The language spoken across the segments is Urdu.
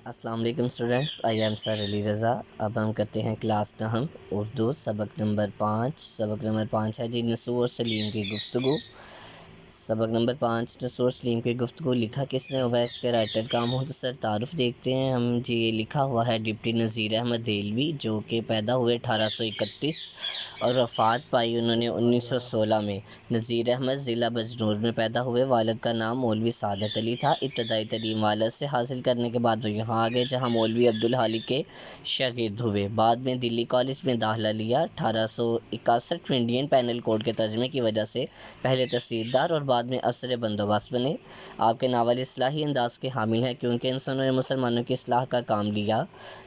السلام علیکم اسٹوڈنٹس، آئی ایم سر علی رضا۔ اب ہم کرتے ہیں کلاس 9 اردو سبق نمبر 5 ہے جی نسو اور سلیم کی گفتگو۔ سبق نمبر 5 نسو اور سلیم کی گفتگو لکھا کس نے ہوا ہے، اس کے رائٹر کا مختصر تعارف دیکھتے ہیں ہم جی۔ یہ لکھا ہوا ہے ڈپٹی نذیر احمد دہلوی، جو کہ پیدا ہوئے 1831 اور وفات پائی انہوں نے 1916 میں۔ نذیر احمد ضلع بجنور میں پیدا ہوئے، والد کا نام مولوی سعادت علی تھا۔ ابتدائی تعلیم والد سے حاصل کرنے کے بعد وہ یہاں آگئے جہاں مولوی عبدالحالی کے شاگرد ہوئے۔ بعد میں دلی کالج میں داخلہ لیا۔ 1861 میں انڈین پینل کوڈ کے ترجمے کی وجہ سے پہلے تحصیلدار اور بعد میں افسر بندوبست بنے۔ آپ کے ناول اصلاحی انداز کے حامل ہیں کیونکہ انسانوں نے مسلمانوں کی اصلاح کا کام لیا۔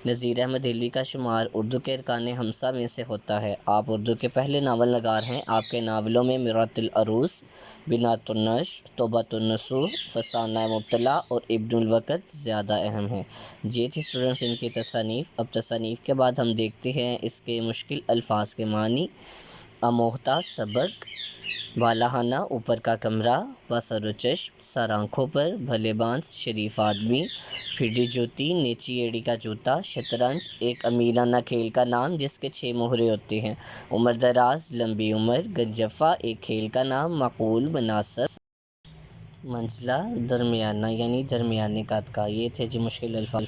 نذیر احمد دہلوی کا شمار اردو کے ارکان خمسہ میں سے ہوتا ہے۔ آپ اردو کے پہلے ناول نگار ہیں۔ آپ کے ناولوں میں میرات العروس، بنات النشر، توبۃ النصوح، فسانہ مبتلا اور ابن الوقت زیادہ اہم ہیں۔ یہ تھی اسٹوڈنٹس ان کی تصانیف۔ اب تصانیف کے بعد ہم دیکھتے ہیں اس کے مشکل الفاظ کے معنی۔ آموختہ سبق، بالہانہ اوپر کا کمرہ، بسر و چشم سر آنکھوں پر، بھلے بانس شریف آدمی، پھڈی جوتی نیچی ایڑی کا جوتا، شطرنج ایک امیرانہ کھیل کا نام جس کے 6 مہرے ہوتے ہیں، عمر دراز لمبی عمر، گنجفہ ایک کھیل کا نام، معقول مناسب، منزلہ درمیانہ یعنی درمیانے قد کا۔ یہ تھے جی مشکل الفاظ۔